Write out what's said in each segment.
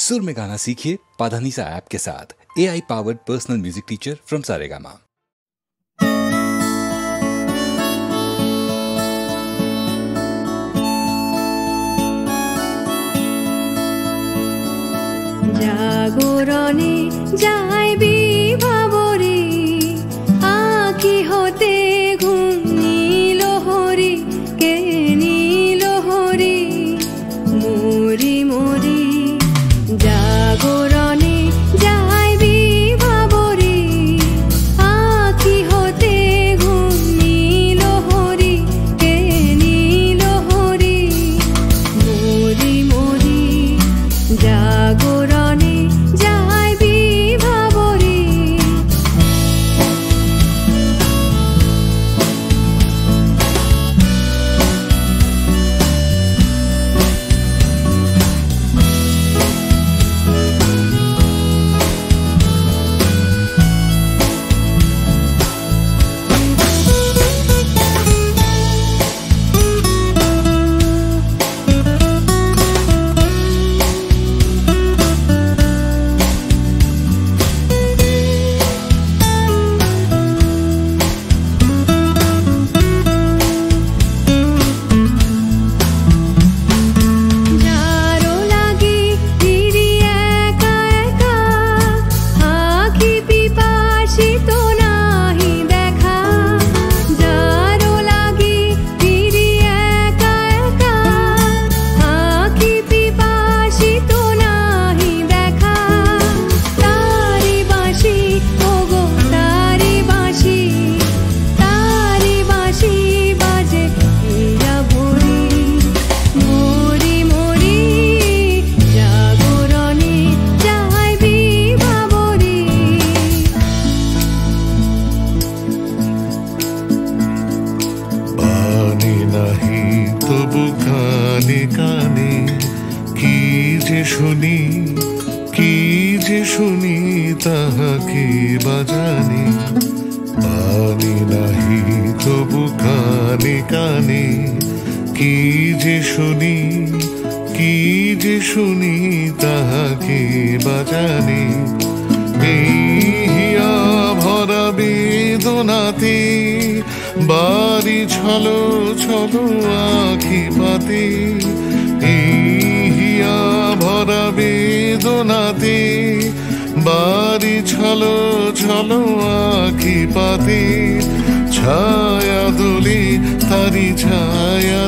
सुर में गाना सीखिए पाधानीसा ऐप के साथ। AI powered personal music teacher from Saregama. জাগরণে যাইবি ভাবরে আঁখি হতে ঘুম নীল হরি কে নীল হরি মরি মরি জাগরণে যাইবি ভাবরে আঁখি হতে ঘুম নীল হরি কে নীল হরি মরি মরি জাগরণে যাইবি ভাবরে। শুনি তাহাকে বাজানে বাণী নাহি তবু কানে কানে কি যে শুনি তাহাকে বাজানে এই হিয়া ভরা বেদনাতে বাড়ি ছলো ছলো আখি পাতে এই হিয়া ভরা বেদনাতে বাড়ি ছলো ছলো আখি পাতে ছায়া দোলে তারি ছায়া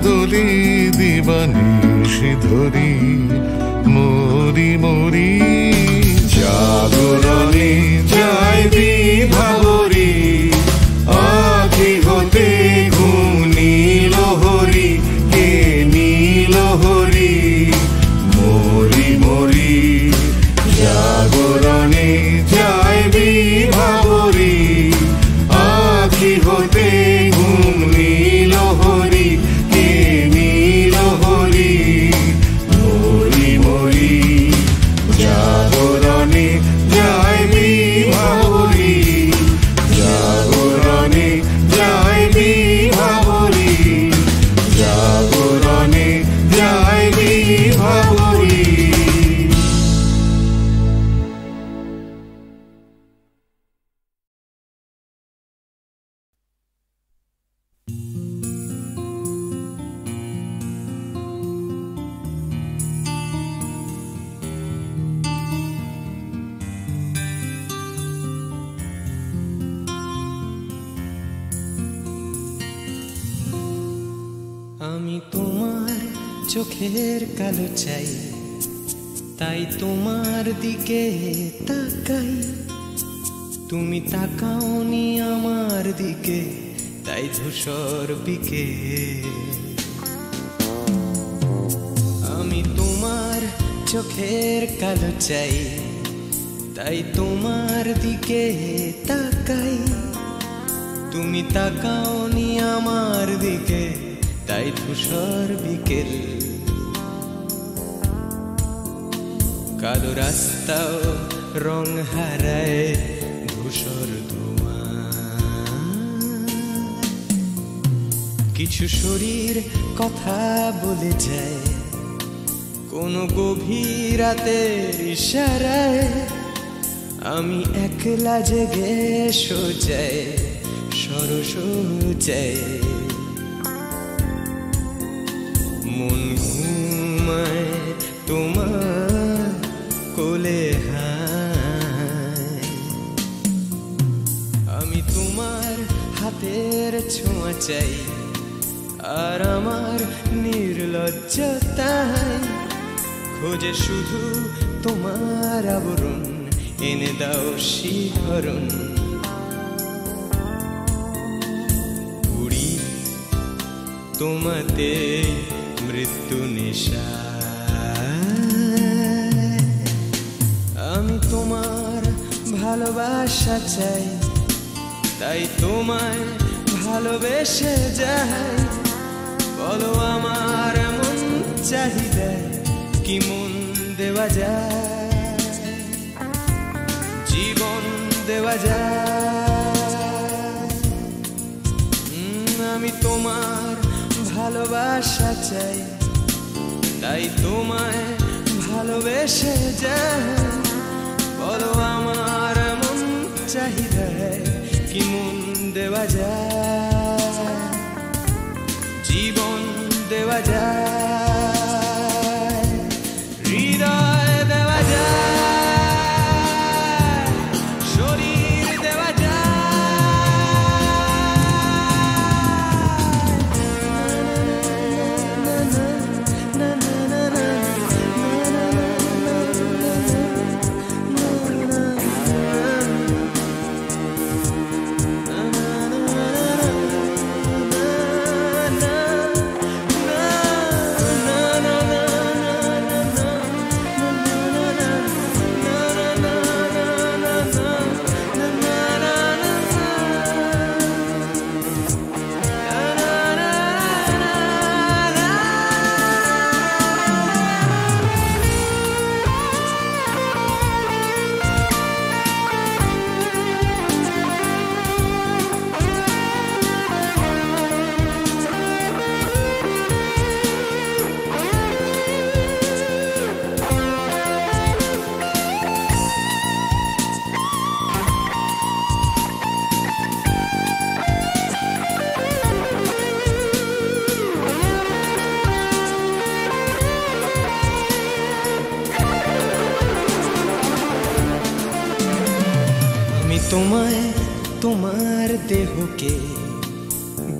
দোলে দিবানিশি ধরি মরি মরি জাগরণে যাইবি ভাবরে আখি হতে ঘুম নীল হরি কে নীল হরি মরি মরি জাগরণে যাইবি ভাবরে আখি হতে ঘুম নীল হরি কে নীল হরি মরি মরি জাগরণে যাইবি ভাবরে জাগরণে যাইবি ভাবরে জাগরণে যাইবি ভাবরে। আমি তোমার চোখের কালো চাই, তাই তোমার দিকে তাকাই। তুমি তাকাওনি আমার দিকে, তাই ধূসর বিকে। আমি তোমার চোখের কালো চাই, তাই তোমার দিকে তাকাই। তুমি তাকাওনি আমার দিকে, তাই ধূসর বিকেল। কালো রাস্তাও রং হারায় ধূসর ধোঁয়া। কিছু শরীর কথা বলে যায়, কোনো গভীর রাতের ইশারায় আমি একলা জেগে সোজায় সরসজায় মন ঘুমায় তোমার কোলে হায় আমি তোমার হাতের ছোঁয়া চাই আর আমার নির্লজ্জতায় খোঁজে শুধু তোমার আবরণ এনে দাও শিহরণ উড়ি তোমাতে মৃত্যু নেশা আমি তোমার ভালোবাসা চাই তাই তোমায় ভালোবেসে যাই বলো আমার মন চাহিদায় কি মন দেওয়া যায় জীবন দেওয়া যায় আমি তোমার ভালোবাসা চাই তাই তোমায় ভালোবেসে যাই বলো আমার মন চাহিদায় কি মন দেওয়া যায় জীবন দেওয়া যায় হৃদয় দেওয়া যায় শরীর দেওয়া তোমায় তোমার দেহকে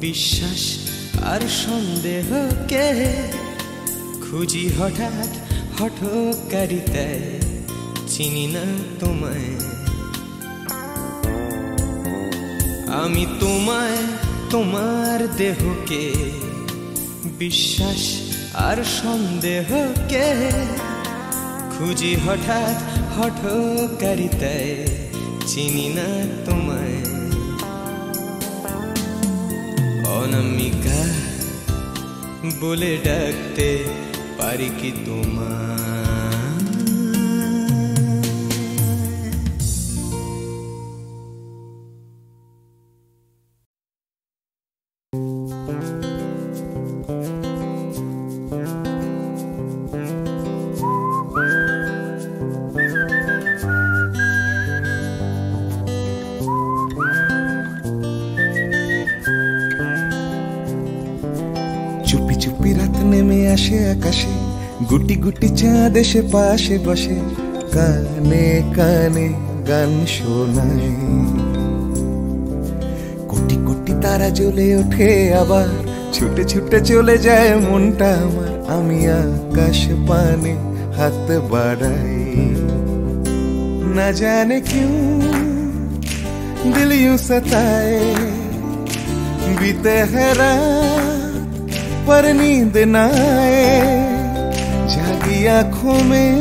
বিশ্বাস আর সন্দেহকে খুঁজি হঠাৎ হঠকারিতায় চিনি না তোমায় আমি তোমায় তোমার দেহকে বিশ্বাস আর সন্দেহকে খুঁজি হঠাৎ হঠকারিতায় চিনি না তোমায় অনামিকা বলে ডাকতে পারি কি তোমায় চুপি চুপি রাত নেমে আসে আকাশে গুটি গুটি চাঁদ এসে পাশে বসে কানে কানে গান শোনায় কোটি কোটি তারা জ্বলে ওঠে আবার ছুটে ছুটে চলে যায় মনটা আমার আমি আকাশ পানে হাত বাড়াই না জানে क्यों दिल यूं सताए बीते है रात पर नींद न आए जागी आंखों में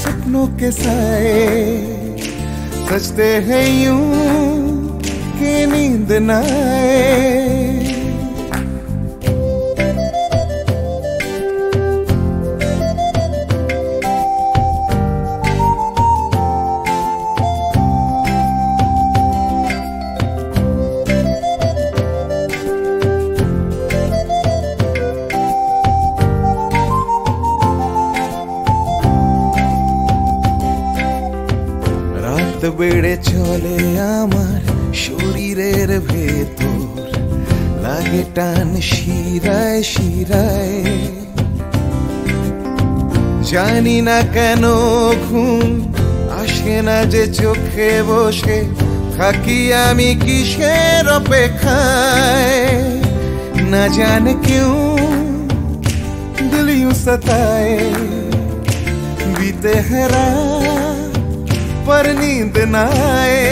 सपनों के साए सजते हैं यूं कि नींद न आए বেড়ে চলে আমার শরীরের ভেতর, লাগে টান শিরায় শিরায়। জানি না কেন ঘুম আসে না যে চোখে, বসে থাকি আমি কিসের অপেক্ষায়। না জানে কেউ दिल यूं सताए, बीते है रात पर नींद न आए।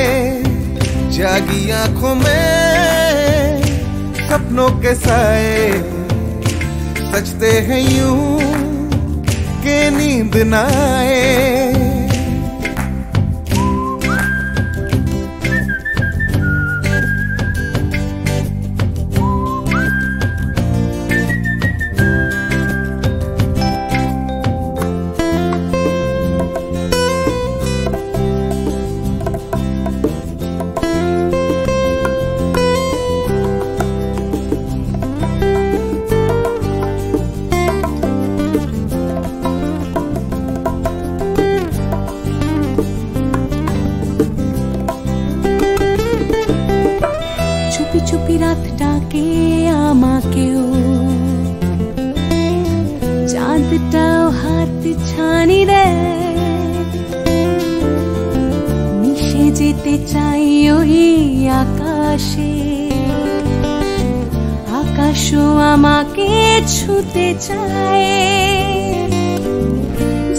जागी आंखों में सपनों के साए, सजते हैं यूं के नींद न आए। চুপি রাত ডাকে আমাকেও, চাঁদটাও হাত ছানি দেয়। মিশে যেতে চাই ওই আকাশে, আকাশও আমাকে ছুতে চায়।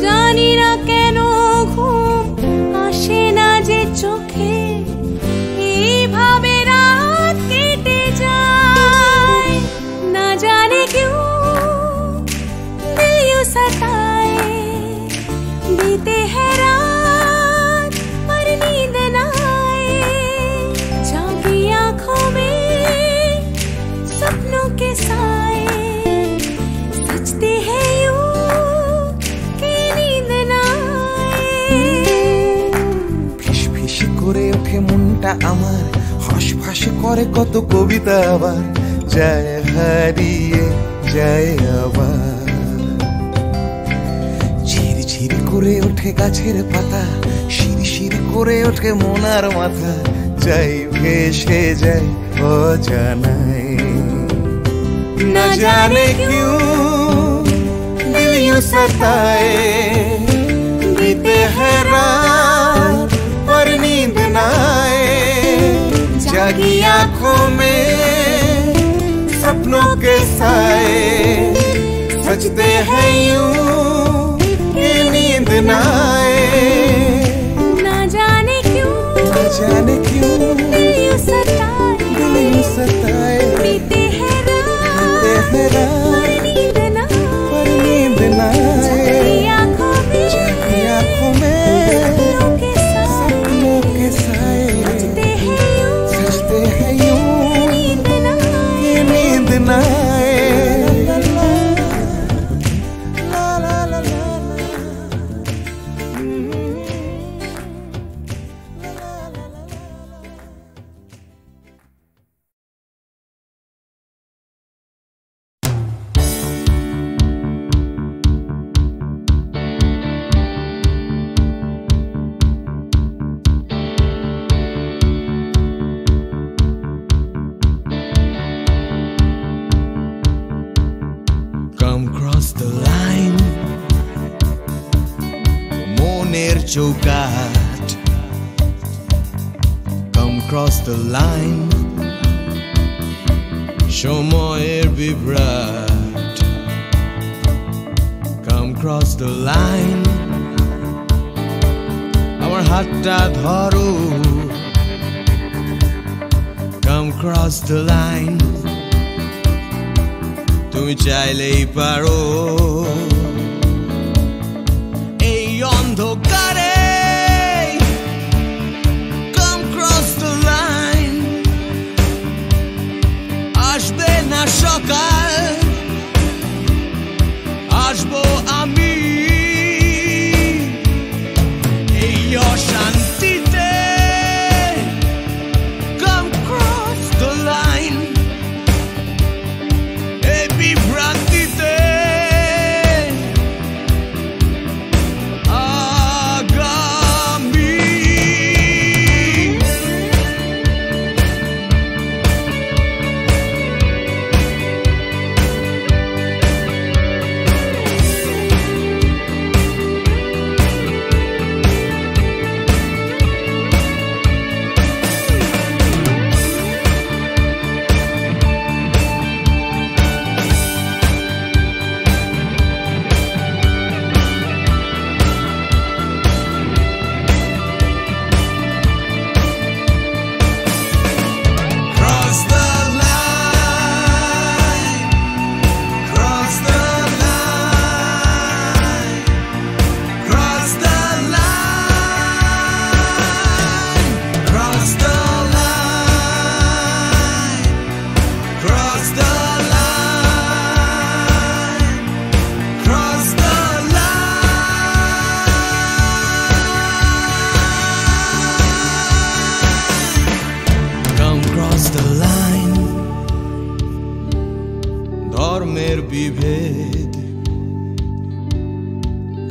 জানি না কেন ঘুম আসে না যে চোখে, এইভাবে सताए, बीते है रात पर नींद न आए। जागी आंखों में सपनों के साए, सजते हैं यूं कि नींद न आए। ফিস ফিস করে ওঠে মনটা আমার, হাসফাস করে কত কবিতা আবার, যায় হারিয়ে যায় আবার। করে ওঠে গাছের পাতা, শিরশির করে ওঠে মনার মাথা, যাই ভেসে যায় অজানায়। না জানে क्यों दिल यूं सताए, बीते है रात पर नींद न आए। जागी आंखों में सपनों के साए, सजते हैं यूं नींद न आए। ना जाने क्यों दिल यूं सताए, बीते है रात पर नींद न आए। जागी आंखों में सपनों के साए, सजते हैं यूं कि नींद न आए। চৌকাঠ, come cross the line, সময়ের বিভ্রাট, come cross the line, আমার হাতটা ধরো, come cross the line, তুমি চাইলেই পারো। এই অন্ধকারে come cross the line, আসবে না সকাল, আসবো আমি এই অশান্তিতে, come cross the line, এই বিভ্রান্তিতে আগামী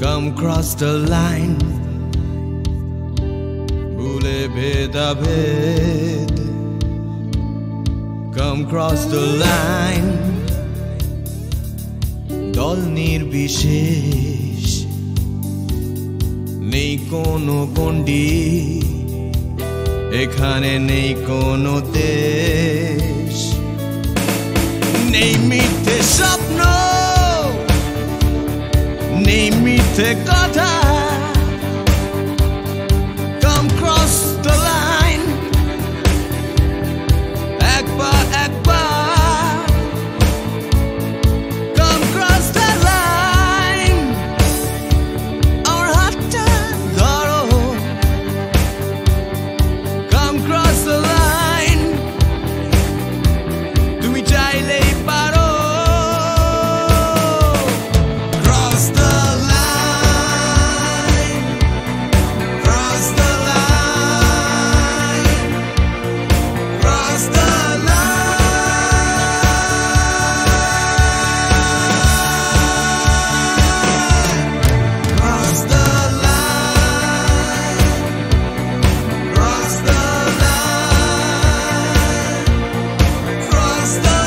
Come cross the line, ভুলে ভেদাভেদ। Come cross the line, দল নির্বিশেষ, নেই কোনো গণ্ডি, এখানে নেই কোনো দেশ, নেই মিথ্যে স্বপ্ন, নেই মিথ্যে কথা। Come cross the line, একবার একবার। Come cross the line, আমার হাতটা ধরো। Come cross the line, তুমি চাইলেই পারো। Cross the line, cross the line, cross the line, cross the line, cross the line, cross the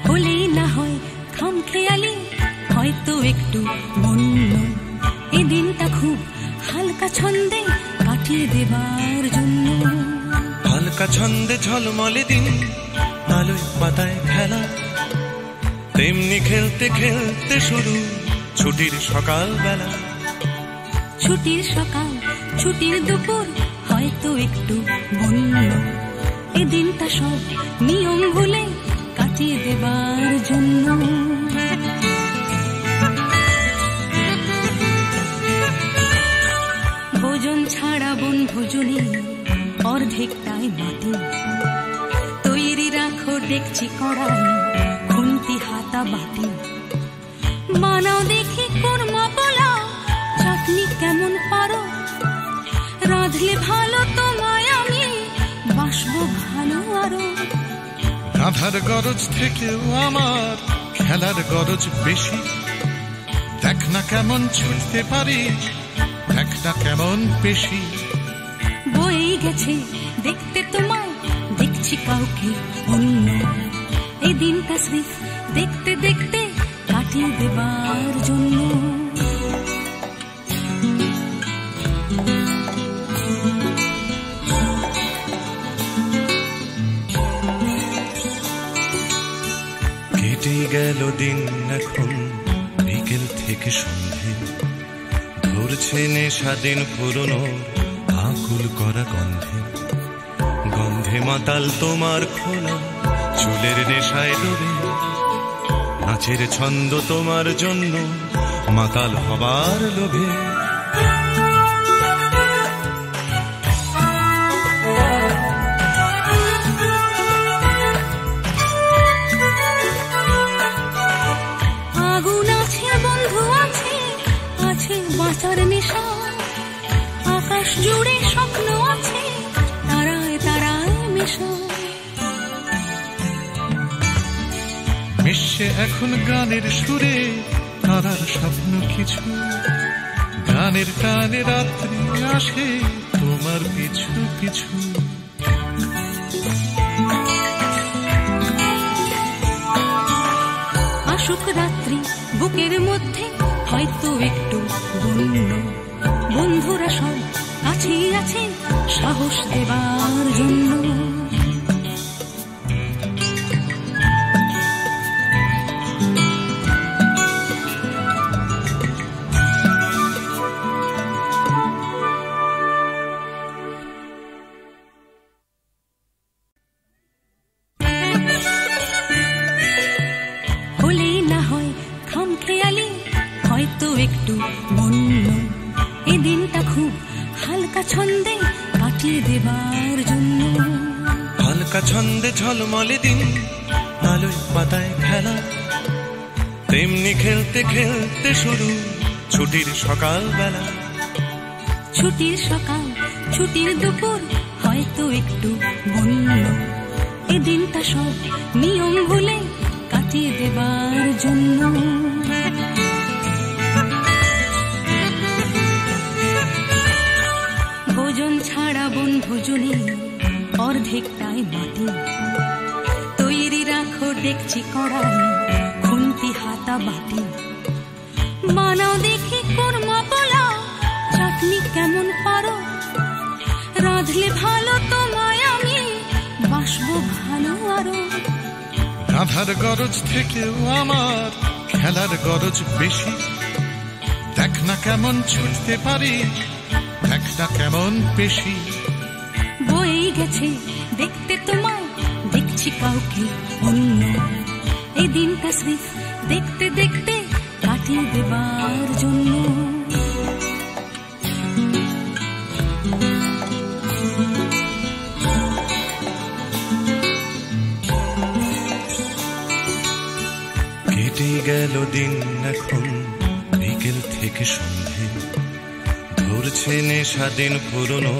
হলে না হয় খামখেয়ালি, হয়তো একটু মন্য, এই দিনটা খুব হালকা ছন্দে কাটিয়ে দেবার জন্য। হালকা ছন্দে ঝলমলে দিন, আলোয় পাতায় খেলা, তেমনি খেলতে খেলতে শুরু ছুটির সকাল বেলা। ছুটির সকাল, ছুটির দুপুর, হয়তো একটু বন্য, এই দিনটা সব নিয়ম ভুলে কাটিয়ে দেবার জন্য। ভোজন ছাড়া বন ভোজনে অর্ধেকটাই মাটি, তৈরি রাখো ডেকচি কড়াই, খুন্তি হাতা বাটি। বানাও দেখি কোরমা পোলাও, চাটনি কেমন পারো, রাঁধলে ভালো তোমায় আমি বাসবো ভালো আরো। রাধার গরজ থেকেও আমার খেলার গরজ বেশি, দেখ না কেমন ছুটতে পারি, দেখ না কেমন পেশি। বয়েই গেছে দেখতে তোমায়, দেখছি কাউকে অন্য, এই দিনটা স্মৃত দেখতে দেখতে কাটিয়ে দেবার জন্য। কেটে গেল দিন এখন বিকেল থেকে সন্ধে, ধরছে নেশা দিন পুরনো আকুল করা গন্ধে। গন্ধে মাতাল তোমার খোলা চুলের নেশায় ডুবে, নাচের ছন্দ তোমার জন্য মাতাল হবার লোভে। আগুন আছে, বন্ধু আছে, আছে বাঁচার নেশা, আকাশ জুড়ে স্বপ্ন আছে, তারায় তারায় মেশা। মিশছে এখন গানের সুরে তারার স্বপ্ন কিছু, গানের টানে রাত্রি আসে তোমার পিছু পিছু। আসুক রাত্রি বুকের মধ্যে হয়তো একটু বন্য, বন্ধুরা সব কাছেই আছে সাহস দেবার জন্য। হলেই না হয় খামখেয়ালি হয়তো একটু বন্য, এই দিনটা খুব হালকা ছন্দে কাটিয়ে দেবার জন্য। হালকা ছন্দে ঝলমলে দিন, আলোয় পাতায় খেলা, তেমনি খেলতে খেলতে শুরু ছুটির সকাল বেলা। ছুটির সকাল ছুটির দুপুর হয়তো একটু বন্য, এই দিনটা সব নিয়ম ভুলে কাটিয়ে দেবার জন্য। ভোজন ছাড়া বনভোজনে অর্ধেকটাই মাটি, তৈরি রাখো ডেকচি কড়াই খুন্তি হাতা বাটি। বানাও দেখি কোরমা পোলাও, চাটনি কেমন পারো, রাঁধলে ভালো তোমায় আমি বাসবো ভালো আরো। রাধার গরজ থেকেও আমার খেলার গরজ বেশি, দেখ না কেমন ছুটতে পারি, দেখ না কেমন পেশি। বয়েই গেছে দেখতে তোমায়, দেখছি কাউকে অন্য, এই দিনটা স্রেফ দেখতে দেখতে কাটিয়ে দেবার জন্য। কেটে গেল দিন এখন বিকেল থেকে সন্ধে, ধরছে নেশা দিন পুরনো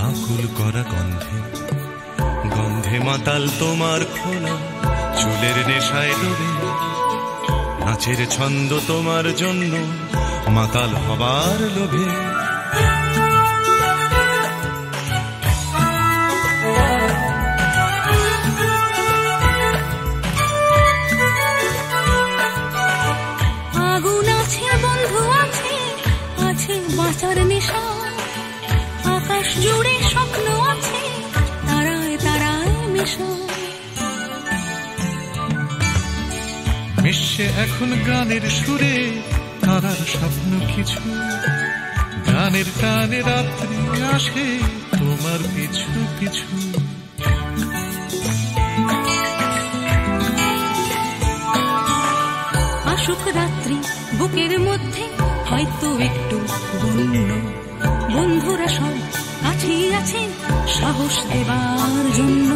আকুল করা গন্ধে। গন্ধে মাতাল তোমার খোলা চুলের নেশায় ডুবে, নাচের ছন্দ তোমার জন্য মাতাল হবার লোভে। আগুন আছে বন্ধু আছে, আছে বাঁচার নেশা, আকাশ জুড়ে স্বপ্ন আছে তারায় তারায় মেশা। মিশছে এখন গানের সুরে তারার স্বপ্ন কিছু, গানের টানে রাত্রি আসে তোমার পিছু পিছু। আসুক রাত্রি বুকের মধ্যে হয়তো একটু বন্য, বন্ধুরা সব কাছেই আছে সাহস দেবার জন্য।